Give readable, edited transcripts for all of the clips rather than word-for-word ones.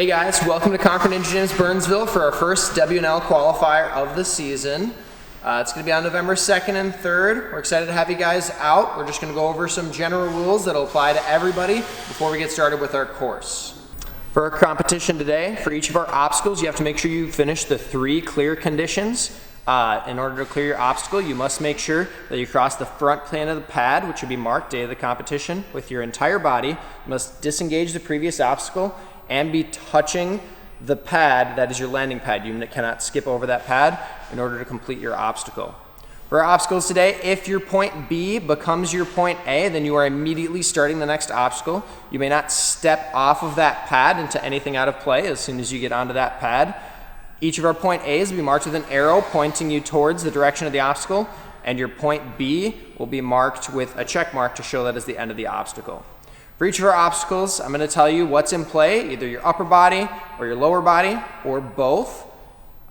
Hey guys, welcome to Concord Ninja Gyms Burnsville for our first WNL qualifier of the season. It's going to be on November 2nd and 3rd. We're excited to have you guys out. We're just going to go over some general rules that will apply to everybody before we get started with our course. For our competition today, for each of our obstacles, you have to make sure you finish the 3 clear conditions. In order to clear your obstacle, you must make sure that you cross the front plane of the pad, which would be marked day of the competition, with your entire body. You must disengage the previous obstacle and be touching the pad that is your landing pad. You cannot skip over that pad in order to complete your obstacle. For our obstacles today, if your point B becomes your point A, then you are immediately starting the next obstacle. You may not step off of that pad into anything out of play as soon as you get onto that pad. Each of our point A's will be marked with an arrow pointing you towards the direction of the obstacle, and your point B will be marked with a check mark to show that is the end of the obstacle. For each of our obstacles, I'm going to tell you what's in play, either your upper body or your lower body or both,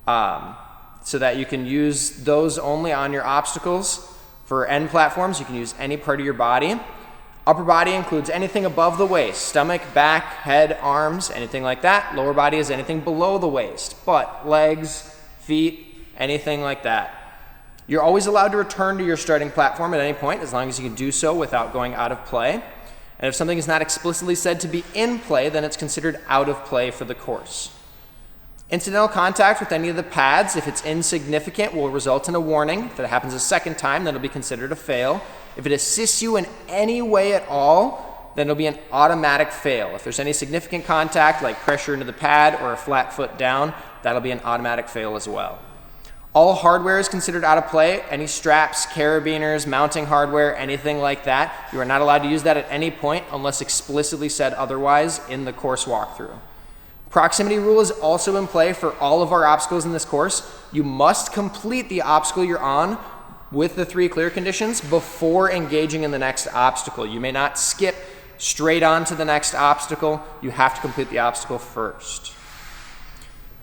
so that you can use those only on your obstacles. For end platforms, you can use any part of your body. Upper body includes anything above the waist, stomach, back, head, arms, anything like that. Lower body is anything below the waist, butt, legs, feet, anything like that. You're always allowed to return to your starting platform at any point as long as you can do so without going out of play. And if something is not explicitly said to be in play, then it's considered out of play for the course. Incidental contact with any of the pads, if it's insignificant, will result in a warning. If it happens a second time, then it'll be considered a fail. If it assists you in any way at all, then it'll be an automatic fail. If there's any significant contact, like pressure into the pad or a flat foot down, that'll be an automatic fail as well. All hardware is considered out of play. Any straps, carabiners, mounting hardware, anything like that, you are not allowed to use that at any point unless explicitly said otherwise in the course walkthrough. Proximity rule is also in play for all of our obstacles in this course. You must complete the obstacle you're on with the 3 clear conditions before engaging in the next obstacle. You may not skip straight on to the next obstacle. You have to complete the obstacle first.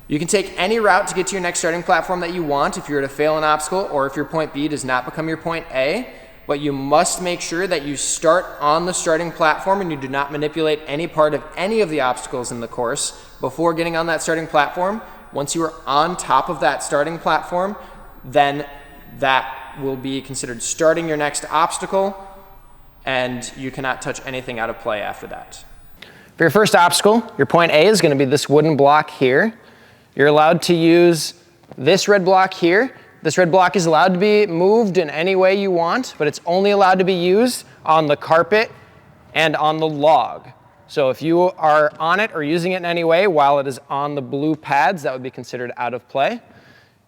You can take any route to get to your next starting platform that you want if you're to fail an obstacle or if your point B does not become your point A, but you must make sure that you start on the starting platform and you do not manipulate any part of any of the obstacles in the course before getting on that starting platform. Once you are on top of that starting platform, then that will be considered starting your next obstacle, and you cannot touch anything out of play after that. For your first obstacle, your point A is going to be this wooden block here. You're allowed to use this red block here. This red block is allowed to be moved in any way you want, but it's only allowed to be used on the carpet and on the log. So if you are on it or using it in any way while it is on the blue pads, that would be considered out of play.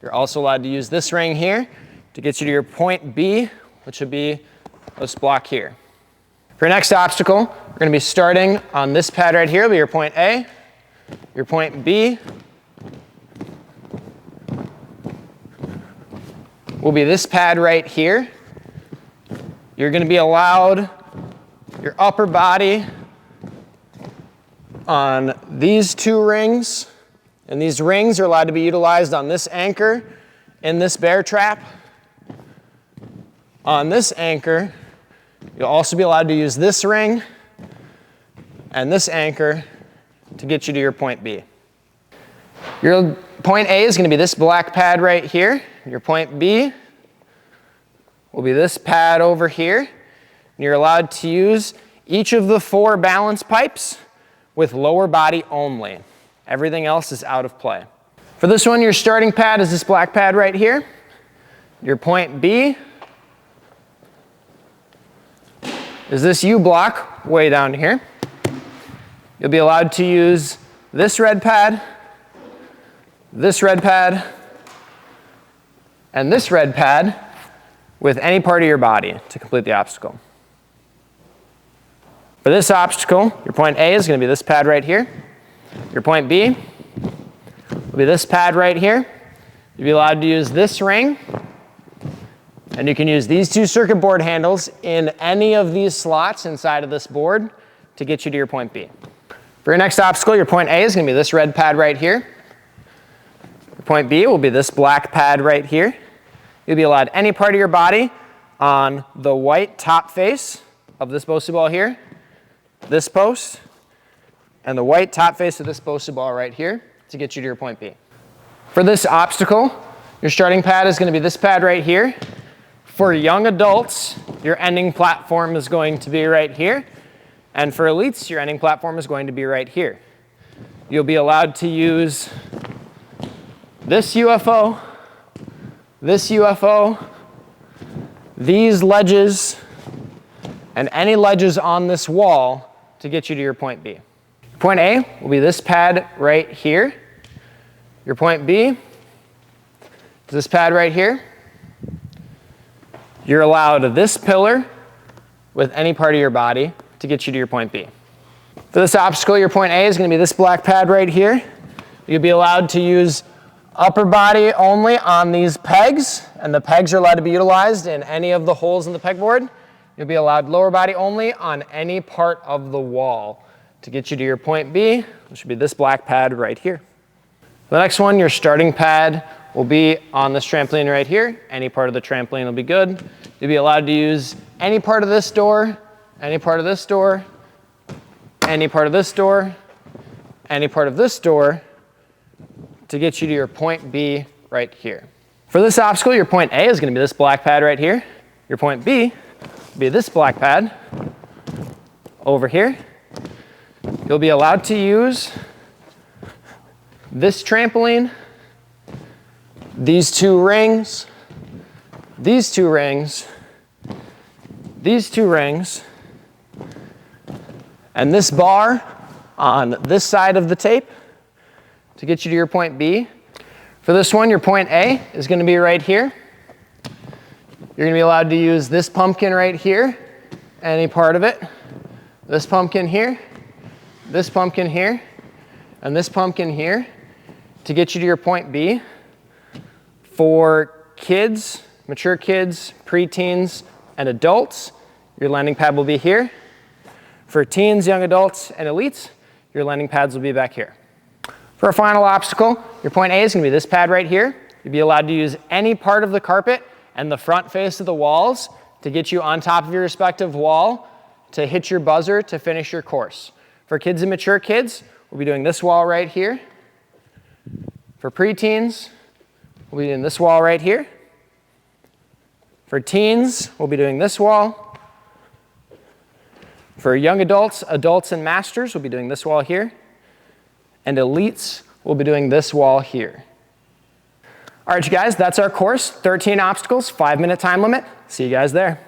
You're also allowed to use this ring here to get you to your point B, which would be this block here. For your next obstacle, we're going to be starting on this pad right here. It'll be your point A, your point B will be this pad right here. You're going to be allowed your upper body on these 2 rings, and these rings are allowed to be utilized on this anchor in this bear trap. On this anchor, you'll also be allowed to use this ring and this anchor to get you to your point B. Your point A is going to be this black pad right here. Your point B will be this pad over here. And you're allowed to use each of the 4 balance pipes with lower body only. Everything else is out of play. For this one, your starting pad is this black pad right here. Your point B is this U block way down here. You'll be allowed to use this red pad, and this red pad with any part of your body to complete the obstacle. For this obstacle, your point A is going to be this pad right here. Your point B will be this pad right here. You'll be allowed to use this ring, and you can use these 2 circuit board handles in any of these slots inside of this board to get you to your point B. For your next obstacle, your point A is going to be this red pad right here. Your point B will be this black pad right here. You'll be allowed any part of your body on the white top face of this Bosu ball here, this post, and the white top face of this posted ball right here to get you to your point B. For this obstacle, your starting pad is going to be this pad right here. For young adults, your ending platform is going to be right here. And for elites, your ending platform is going to be right here. You'll be allowed to use this UFO, these ledges, and any ledges on this wall to get you to your point B. Point A will be this pad right here. Your point B is this pad right here. You're allowed this pillar with any part of your body to get you to your point B. For this obstacle, your point A is going to be this black pad right here. You'll be allowed to use upper body only on these pegs, and the pegs are allowed to be utilized in any of the holes in the pegboard. You'll be allowed lower body only on any part of the wall to get you to your point B, which should be this black pad right here. The next one, your starting pad will be on this trampoline right here. Any part of the trampoline will be good. You'll be allowed to use any part of this door, any part of this door, any part of this door, any part of this door to get you to your point B right here. For this obstacle, your point A is going to be this black pad right here. Your point B will be this black pad over here. You'll be allowed to use this trampoline, these two rings, these two rings, these two rings, and this bar on this side of the tape to get you to your point B. For this one, your point A is going to be right here. You're going to be allowed to use this pumpkin right here, any part of it, this pumpkin here, this pumpkin here, and this pumpkin here to get you to your point B. For kids, mature kids, preteens, and adults, your landing pad will be here. For teens, young adults, and elites, your landing pads will be back here. For our final obstacle, your point A is going to be this pad right here. You'll be allowed to use any part of the carpet and the front face of the walls to get you on top of your respective wall to hit your buzzer to finish your course. For kids and mature kids, we'll be doing this wall right here. For preteens, we'll be doing this wall right here. For teens, we'll be doing this wall. For young adults, adults and masters, we'll be doing this wall here. And elites, we'll be doing this wall here. All right, you guys, that's our course. 13 obstacles, 5-minute time limit. See you guys there.